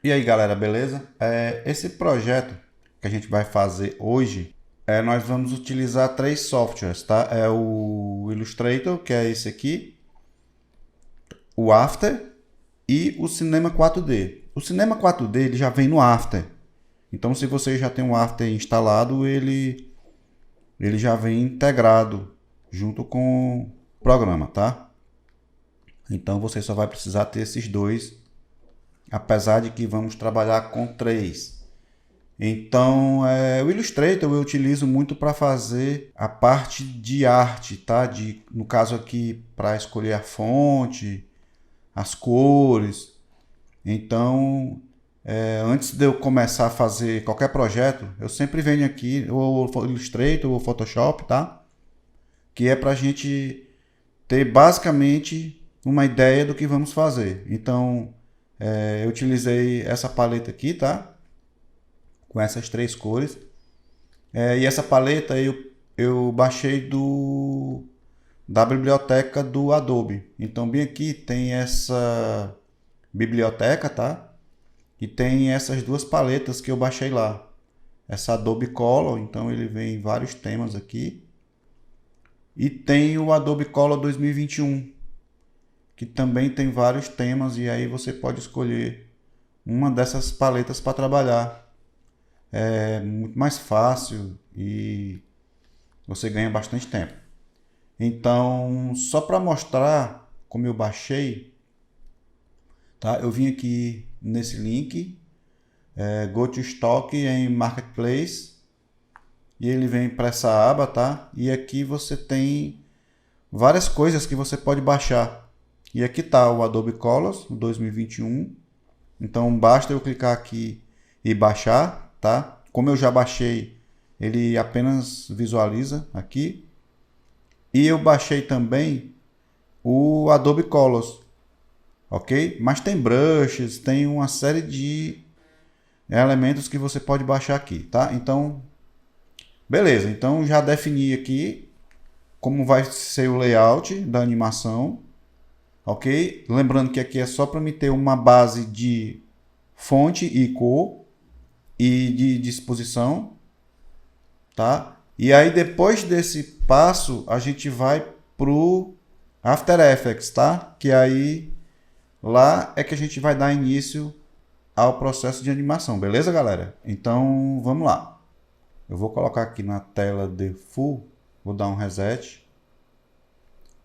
E aí, galera, beleza? Esse projeto que a gente vai fazer hoje, nós vamos utilizar três softwares, tá? É o Illustrator, que é esse aqui, o After e o Cinema 4D. O Cinema 4D ele já vem no After. Então, se você já tem o After instalado, ele já vem integrado junto com o programa, tá? Então, você só vai precisar ter esses dois, apesar de que vamos trabalhar com três. Então, o Illustrator eu utilizo muito para fazer a parte de arte, tá? No caso aqui, para escolher a fonte, as cores. Então, antes de eu começar a fazer qualquer projeto, eu sempre venho aqui, ou Illustrator ou Photoshop, tá? Que é para a gente ter basicamente uma ideia do que vamos fazer. Então, eu utilizei essa paleta aqui, tá? Com essas três cores. E essa paleta eu baixei da biblioteca do Adobe. Então, bem aqui tem essa biblioteca, tá? E tem essas duas paletas que eu baixei lá. Essa Adobe Color, então ele vem em vários temas aqui. E tem o Adobe Color 2021, que também tem vários temas e aí você pode escolher uma dessas paletas para trabalhar. É muito mais fácil e você ganha bastante tempo. Então, só para mostrar como eu baixei, tá? Eu vim aqui nesse link, Go to Stock em Marketplace, e ele vem para essa aba, tá? E aqui você tem várias coisas que você pode baixar. E aqui tá o Adobe Colors 2021. Então basta eu clicar aqui e baixar, tá? Como eu já baixei, ele apenas visualiza aqui. E eu baixei também o Adobe Colors, ok? Mas tem brushes, tem uma série de elementos que você pode baixar aqui, tá? Então, beleza. Então já defini aqui como vai ser o layout da animação, ok? Lembrando que aqui é só para me ter uma base de fonte e cor e de disposição, tá? E aí depois desse passo a gente vai pro After Effects, tá? Que aí lá é que a gente vai dar início ao processo de animação, beleza, galera? Então vamos lá. Eu vou colocar aqui na tela de full, vou dar um reset.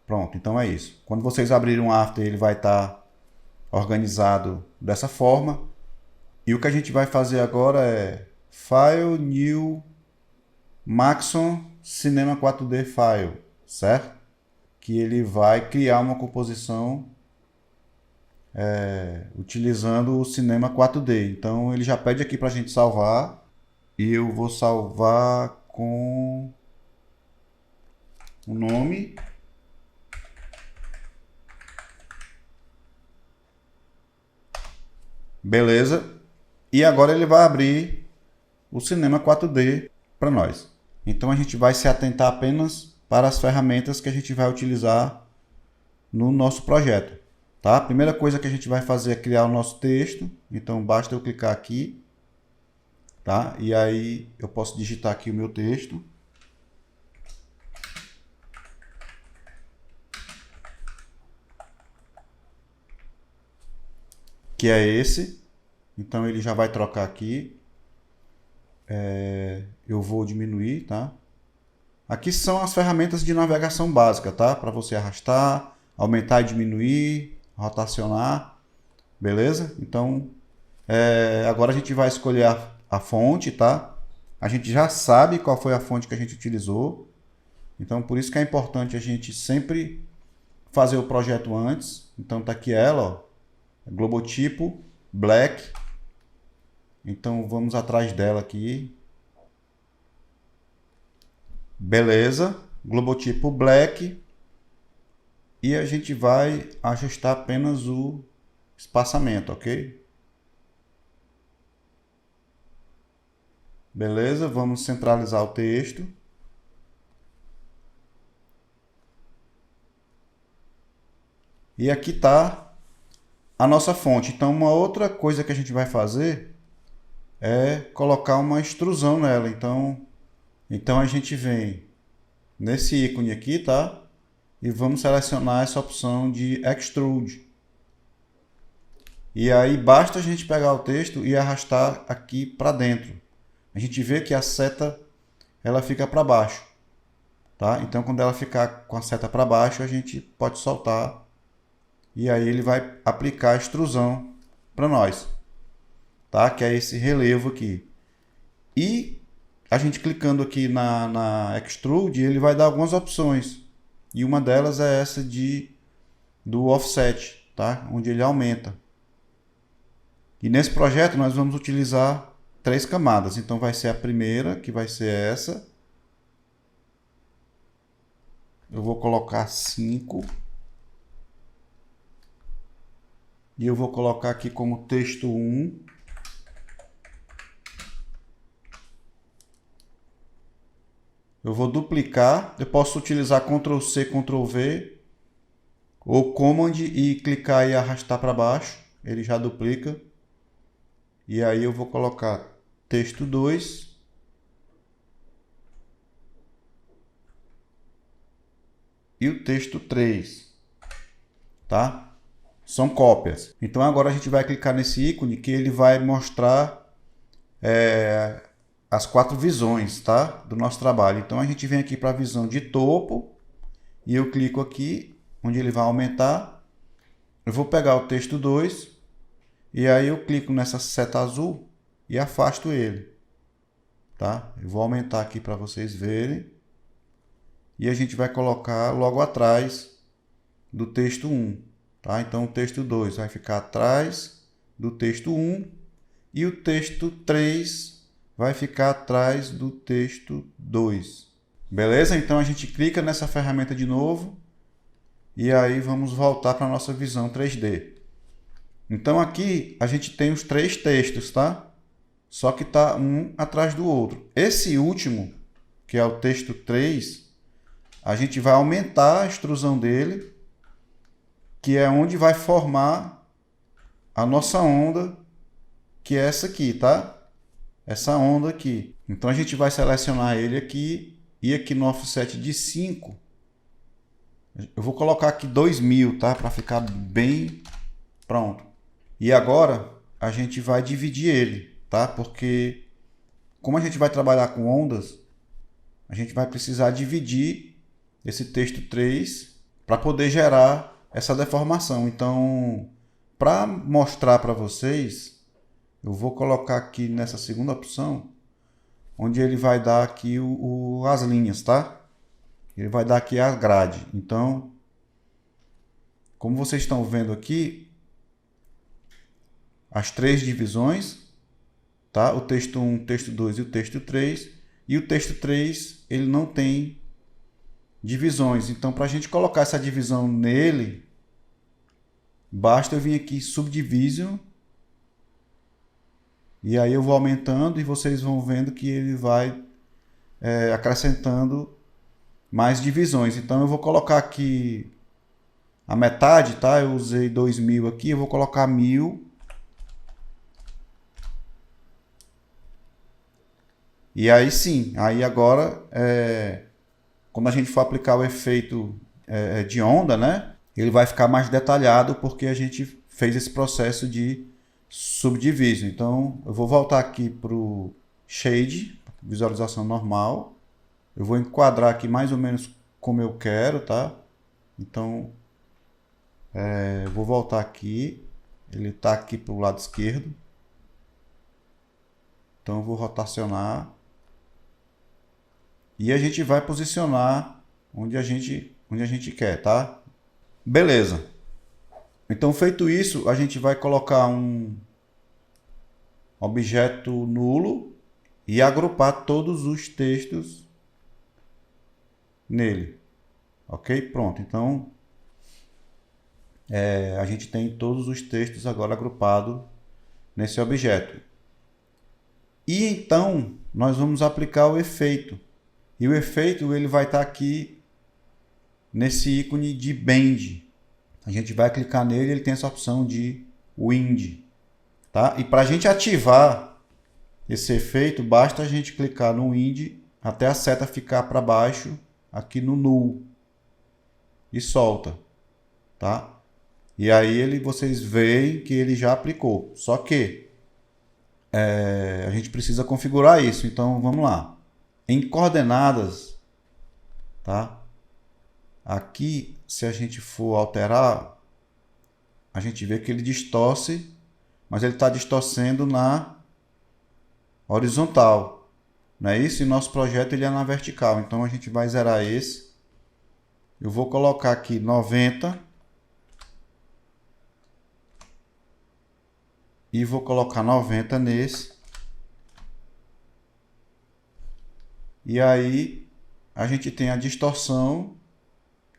Pronto, então é isso. Quando vocês abrirem um After, ele vai estar organizado dessa forma. E o que a gente vai fazer agora é File, New, Maxon, Cinema 4D File, certo? Que ele vai criar uma composição utilizando o Cinema 4D. Então ele já pede aqui para a gente salvar. E eu vou salvar com o nome. Beleza. E agora ele vai abrir o Cinema 4D para nós. Então a gente vai se atentar apenas para as ferramentas que a gente vai utilizar no nosso projeto. Tá? A primeira coisa que a gente vai fazer é criar o nosso texto. Então basta eu clicar aqui. Tá? E aí eu posso digitar aqui o meu texto. Que é esse. Então ele já vai trocar aqui. Eu vou diminuir, tá? Aqui são as ferramentas de navegação básica, tá? Para você arrastar, aumentar e diminuir, rotacionar, beleza? Então, agora a gente vai escolher a fonte, tá? A gente já sabe qual foi a fonte que a gente utilizou. Então, por isso que é importante a gente sempre fazer o projeto antes. Então, tá aqui ela, ó, Globotipo, Black. Então, vamos atrás dela aqui. Beleza, Globotipo Black. E a gente vai ajustar apenas o espaçamento, ok? Beleza, vamos centralizar o texto. E aqui está a nossa fonte. Então, uma outra coisa que a gente vai fazer é colocar uma extrusão nela. Então a gente vem nesse ícone aqui, tá? E vamos selecionar essa opção de Extrude. E aí basta a gente pegar o texto e arrastar aqui para dentro. A gente vê que a seta ela fica para baixo, tá? Então quando ela ficar com a seta para baixo, a gente pode soltar e aí ele vai aplicar a extrusão para nós, tá? Que é esse relevo aqui. E a gente clicando aqui na Extrude, ele vai dar algumas opções. E uma delas é essa do Offset, tá? Onde ele aumenta. E nesse projeto nós vamos utilizar 3 camadas. Então vai ser a primeira, que vai ser essa. Eu vou colocar 5. E eu vou colocar aqui como texto 1. Eu vou duplicar. Eu posso utilizar Ctrl C, Ctrl V. Ou Command e clicar e arrastar para baixo. Ele já duplica. E aí eu vou colocar texto 2. E o texto 3. Tá? São cópias. Então agora a gente vai clicar nesse ícone que ele vai mostrar as 4 visões, tá? Do nosso trabalho. Então a gente vem aqui para a visão de topo. E eu clico aqui, onde ele vai aumentar. Eu vou pegar o texto 2. E aí eu clico nessa seta azul e afasto ele, tá? Eu vou aumentar aqui para vocês verem. E a gente vai colocar logo atrás do texto 1, tá? Então o texto 2 vai ficar atrás do texto 1 e o texto 3 vai ficar atrás do texto 2. Beleza? Então a gente clica nessa ferramenta de novo e aí vamos voltar para a nossa visão 3D. Então aqui a gente tem os 3 textos, tá? Só que tá um atrás do outro. Esse último, que é o texto 3, a gente vai aumentar a extrusão dele, que é onde vai formar a nossa onda, que é essa aqui, tá? Essa onda aqui. Então a gente vai selecionar ele aqui e aqui no offset de 5. Eu vou colocar aqui 2000, tá? Para ficar bem pronto. E agora a gente vai dividir ele, tá? Porque como a gente vai trabalhar com ondas, a gente vai precisar dividir esse texto 3 para poder gerar essa deformação. Então, para mostrar para vocês, eu vou colocar aqui nessa segunda opção, onde ele vai dar aqui as linhas, tá? Ele vai dar aqui a grade. Então, como vocês estão vendo aqui, as 3 divisões, tá? O texto 1, o texto 2 e o texto 3. E o texto 3, ele não tem divisões. Então, para a gente colocar essa divisão nele, basta eu vir aqui Subdivision. E aí eu vou aumentando e vocês vão vendo que ele vai acrescentando mais divisões. Então, eu vou colocar aqui a metade, tá? Eu usei 2000 aqui, eu vou colocar 1000. E aí sim, aí agora, quando a gente for aplicar o efeito de onda, né, ele vai ficar mais detalhado porque a gente fez esse processo de subdivision. Então, eu vou voltar aqui para o Shade, visualização normal. Eu vou enquadrar aqui mais ou menos como eu quero, tá? Então, eu vou voltar aqui. Ele está aqui para o lado esquerdo. Então, eu vou rotacionar. E a gente vai posicionar onde a gente quer, tá? Beleza. Então, feito isso, a gente vai colocar um objeto nulo e agrupar todos os textos nele. Ok? Pronto. Então, a gente tem todos os textos agora agrupados nesse objeto. E então, nós vamos aplicar o efeito. E o efeito ele vai estar aqui nesse ícone de Bend. A gente vai clicar nele, ele tem essa opção de Wind, tá? E para a gente ativar esse efeito, basta a gente clicar no Wind até a seta ficar para baixo aqui no Null e solta, tá? E aí vocês veem que ele já aplicou. Só que a gente precisa configurar isso. Então vamos lá. Em coordenadas, tá? Aqui, se a gente for alterar, a gente vê que ele distorce, mas ele está distorcendo na horizontal, não é isso? E nosso projeto ele é na vertical. Então a gente vai zerar esse. Eu vou colocar aqui 90 e vou colocar 90 nesse. E aí a gente tem a distorção,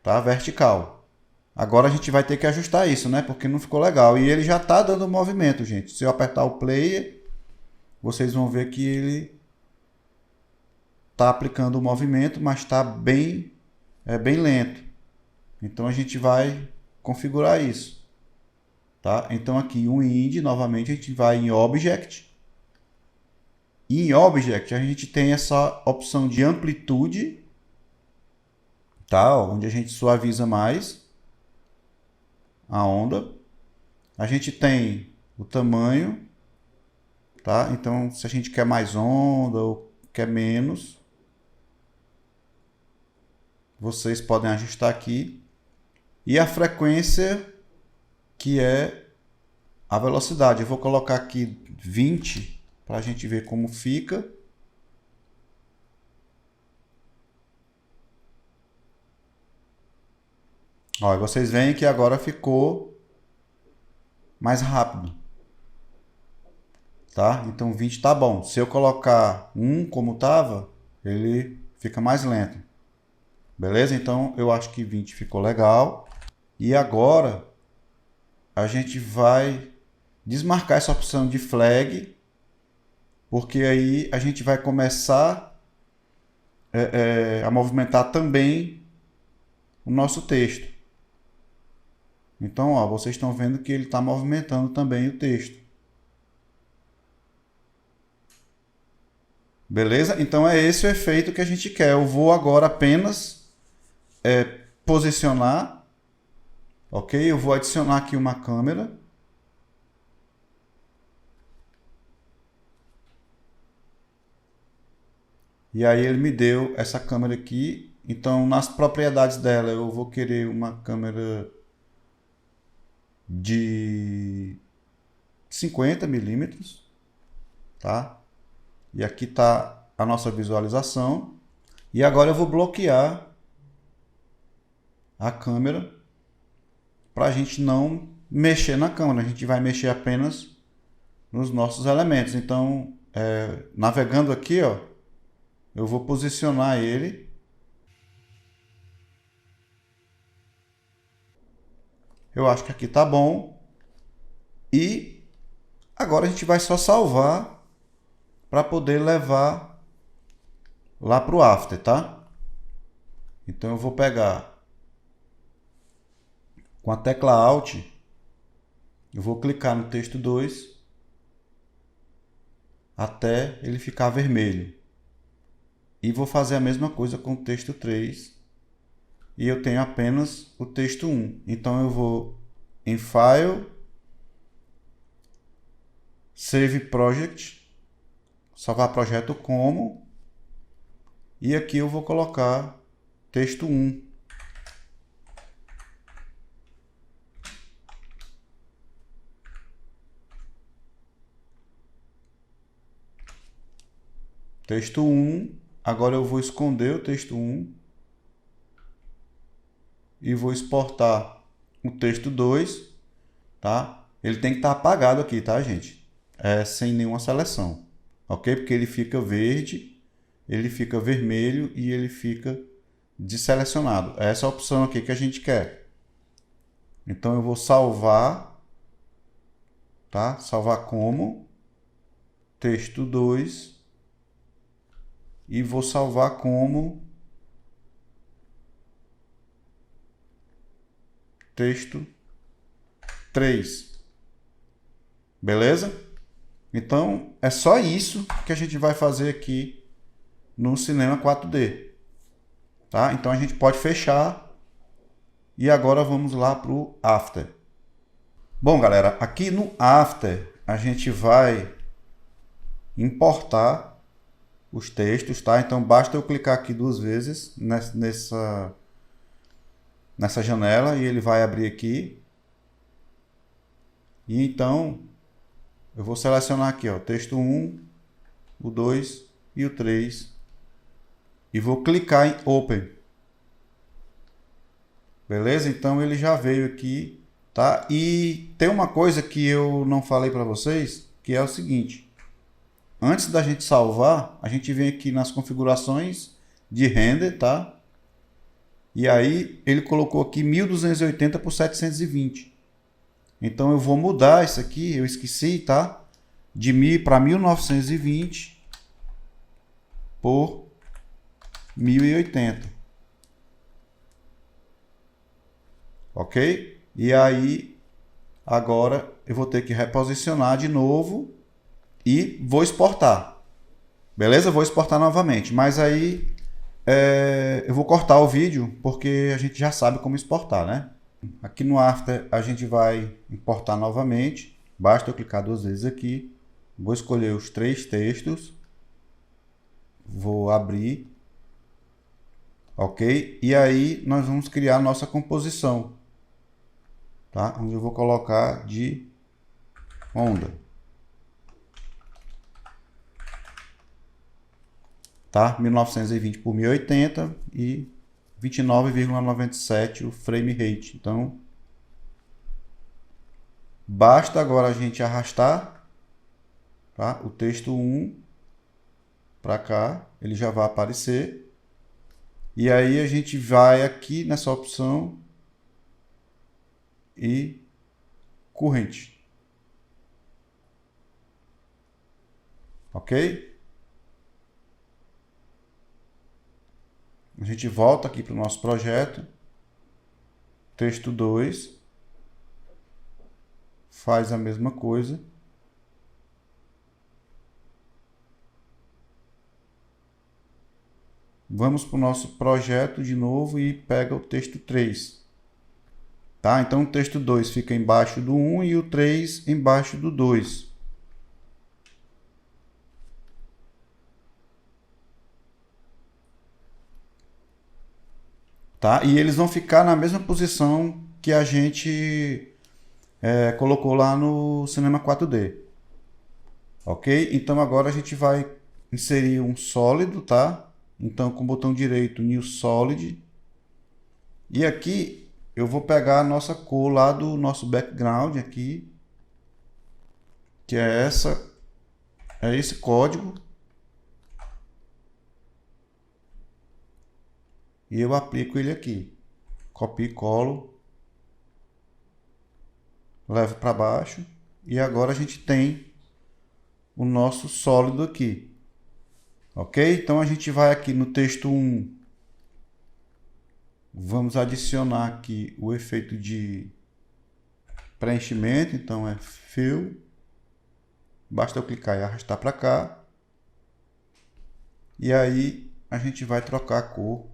tá, vertical. Agora a gente vai ter que ajustar isso, né? Porque não ficou legal. E ele já está dando movimento, gente. Se eu apertar o play, vocês vão ver que ele está aplicando o movimento, mas está bem lento. Então a gente vai configurar isso, tá? Então aqui em Wind, novamente a gente vai em Object. E em Object a gente tem essa opção de amplitude, tá? Onde a gente suaviza mais a onda. A gente tem o tamanho, tá? Então se a gente quer mais onda ou quer menos, vocês podem ajustar aqui. E a frequência, que é a velocidade. Eu vou colocar aqui 20 para a gente ver como fica. Ó, e vocês veem que agora ficou mais rápido. Tá? Então 20 tá bom. Se eu colocar 1 como estava, ele fica mais lento. Beleza? Então eu acho que 20 ficou legal. E agora a gente vai desmarcar essa opção de flag, porque aí a gente vai começar a movimentar também o nosso texto. Então, ó, vocês estão vendo que ele está movimentando também o texto. Beleza? Então é esse o efeito que a gente quer. Eu vou agora apenas posicionar, ok? Eu vou adicionar aqui uma câmera. E aí ele me deu essa câmera aqui. Então nas propriedades dela eu vou querer uma câmera de 50 milímetros, tá? E aqui está a nossa visualização. E agora eu vou bloquear a câmera para a gente não mexer na câmera. A gente vai mexer apenas nos nossos elementos. Então, navegando aqui, ó, eu vou posicionar ele. Eu acho que aqui tá bom. E agora a gente vai só salvar para poder levar lá para o After, tá? Então eu vou pegar com a tecla Alt, eu vou clicar no texto 2 até ele ficar vermelho. E vou fazer a mesma coisa com o texto 3. E eu tenho apenas o texto 1. Então eu vou em File, Save Project, salvar projeto como, e aqui eu vou colocar texto 1. Texto 1, agora eu vou esconder o texto 1 e vou exportar o texto 2, tá? Ele tem que estar apagado aqui, tá, gente? Sem nenhuma seleção, ok? Porque ele fica verde, ele fica vermelho e ele fica desselecionado. É essa opção aqui que a gente quer. Então eu vou salvar, tá? Salvar como texto 2 e vou salvar como texto 3. Beleza? Então, é só isso que a gente vai fazer aqui no Cinema 4D. Tá? Então, a gente pode fechar. E agora vamos lá para o After. Bom, galera, aqui no After, a gente vai importar os textos, tá? Então, basta eu clicar aqui 2 vezes nessa janela e ele vai abrir aqui. E então, eu vou selecionar aqui, ó, texto 1, o 2 e o 3 e vou clicar em Open. Beleza? Então ele já veio aqui, tá? E tem uma coisa que eu não falei para vocês, que é o seguinte: antes da gente salvar, a gente vem aqui nas configurações de render, tá? E aí ele colocou aqui 1280 por 720. Então eu vou mudar isso aqui, eu esqueci, tá? De 1000 para 1920 por 1080. Ok? E aí agora eu vou ter que reposicionar de novo e vou exportar. Beleza? Vou exportar novamente. Mas aí eu vou cortar o vídeo porque a gente já sabe como exportar, né? Aqui no After a gente vai importar novamente. Basta eu clicar 2 vezes aqui. Vou escolher os 3 textos. Vou abrir. Ok? E aí nós vamos criar nossa composição. Tá? Onde eu vou colocar de onda. Tá? 1920 por 1080 e 29,97 o frame rate. Então, basta agora a gente arrastar, tá? O texto 1 para cá, ele já vai aparecer. E aí a gente vai aqui nessa opção e corrente. Ok? A gente volta aqui para o nosso projeto. Texto 2. Faz a mesma coisa. Vamos para o nosso projeto de novo e pega o texto 3. Tá? Então o texto 2 fica embaixo do 1 e o 3 embaixo do 2. Tá? E eles vão ficar na mesma posição que a gente colocou lá no Cinema 4D. Ok? Então agora a gente vai inserir um sólido, tá? Então com o botão direito New Solid. E aqui eu vou pegar a nossa cor lá do nosso background aqui, que é esse código. E eu aplico ele aqui. Copio e colo. Levo para baixo. E agora a gente tem o nosso sólido aqui. Ok? Então a gente vai aqui no texto 1. Vamos adicionar aqui o efeito de preenchimento. Então é Fill. Basta eu clicar e arrastar para cá. E aí a gente vai trocar a cor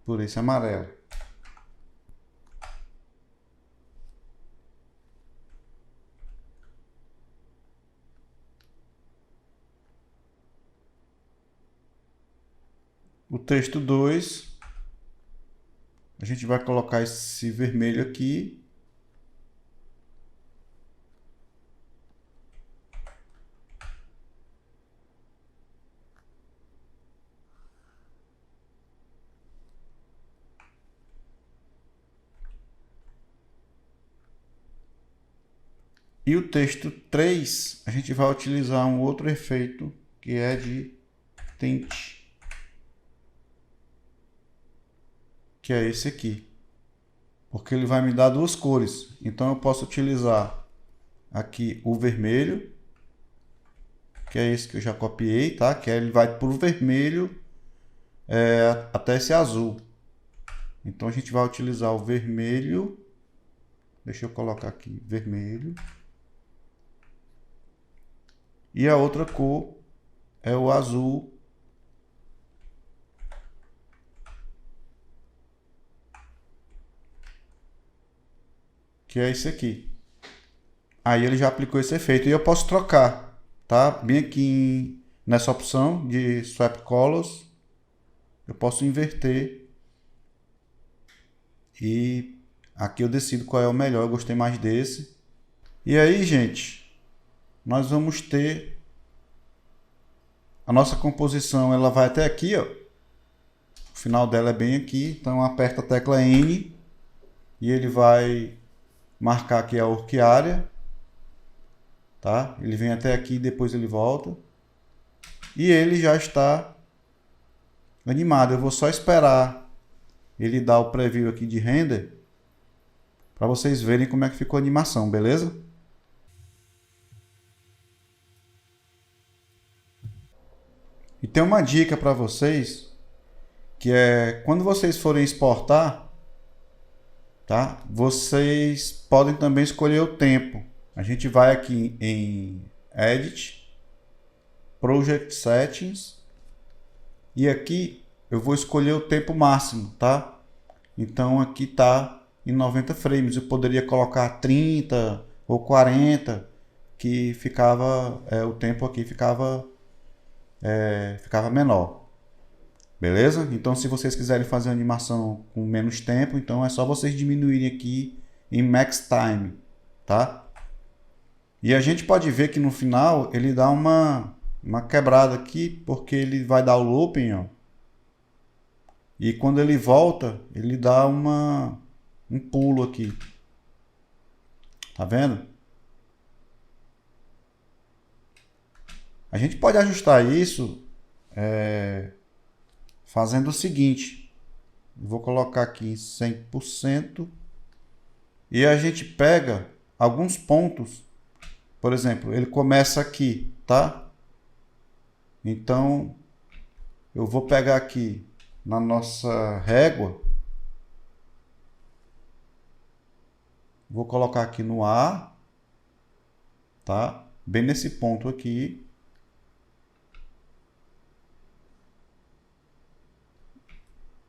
por esse amarelo. O texto 2, a gente vai colocar esse vermelho aqui. E o texto 3, a gente vai utilizar um outro efeito que é de tint, que é esse aqui, porque ele vai me dar 2 cores. Então eu posso utilizar aqui o vermelho, que é esse que eu já copiei, tá? Que ele vai para o vermelho até esse azul. Então a gente vai utilizar o vermelho Deixa eu colocar aqui vermelho. E a outra cor é o azul. Que é esse aqui. Aí ele já aplicou esse efeito. E eu posso trocar, tá? Bem aqui nessa opção de Swap Colors. Eu posso inverter. E aqui eu decido qual é o melhor. Eu gostei mais desse. E aí, gente, nós vamos ter a nossa composição. Ela vai até aqui, ó. O final dela é bem aqui. Então aperta a tecla N e ele vai marcar aqui a orquiária. Tá? Ele vem até aqui e depois ele volta. E ele já está animado. Eu vou só esperar ele dar o preview aqui de render para vocês verem como é que ficou a animação, beleza? E tem uma dica para vocês, que é quando vocês forem exportar, tá? Vocês podem também escolher o tempo. A gente vai aqui em Edit, Project Settings, e aqui eu vou escolher o tempo máximo, tá? Então aqui está em 90 frames. Eu poderia colocar 30 ou 40, que ficava o tempo aqui ficava menor. Beleza? Então se vocês quiserem fazer uma animação com menos tempo, então é só vocês diminuírem aqui em Max Time, tá? E a gente pode ver que no final ele dá uma quebrada aqui, porque ele vai dar o looping, ó. E quando ele volta, ele dá um pulo aqui. Tá vendo? A gente pode ajustar isso fazendo o seguinte. Vou colocar aqui 100%. E a gente pega alguns pontos. Por exemplo, ele começa aqui, tá? Então, eu vou pegar aqui na nossa régua. Vou colocar aqui no A, tá? Bem nesse ponto aqui.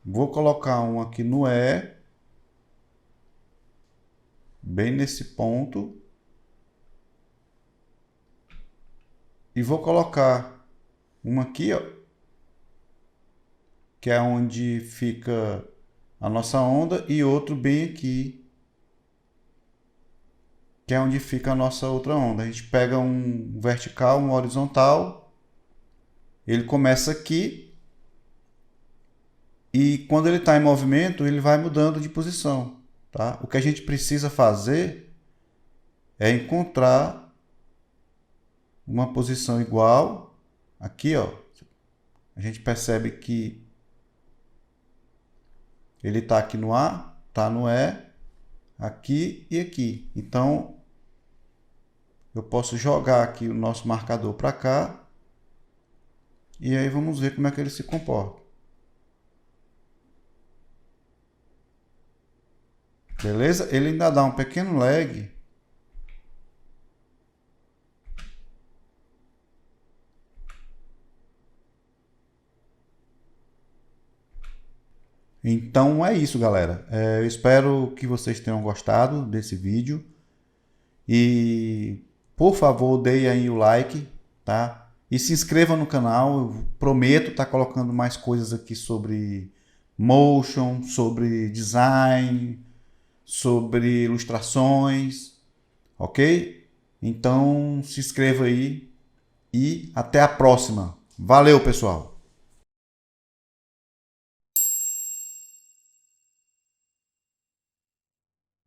Vou colocar um aqui no E, bem nesse ponto. E vou colocar uma aqui, ó, que é onde fica a nossa onda, e outro bem aqui, que é onde fica a nossa outra onda. A gente pega um vertical, um horizontal, ele começa aqui, e quando ele está em movimento, ele vai mudando de posição, tá? O que a gente precisa fazer é encontrar uma posição igual. Aqui, ó, a gente percebe que ele está aqui no A, está no E, aqui e aqui. Então, eu posso jogar aqui o nosso marcador para cá. E aí vamos ver como é que ele se comporta. Beleza? Ele ainda dá um pequeno lag. Então é isso, galera. Eu espero que vocês tenham gostado desse vídeo. E, por favor, deem aí o like, tá? E se inscreva no canal. Eu prometo estar colocando mais coisas aqui sobre motion, sobre design, sobre ilustrações, ok? Então se inscreva aí e até a próxima. Valeu, pessoal!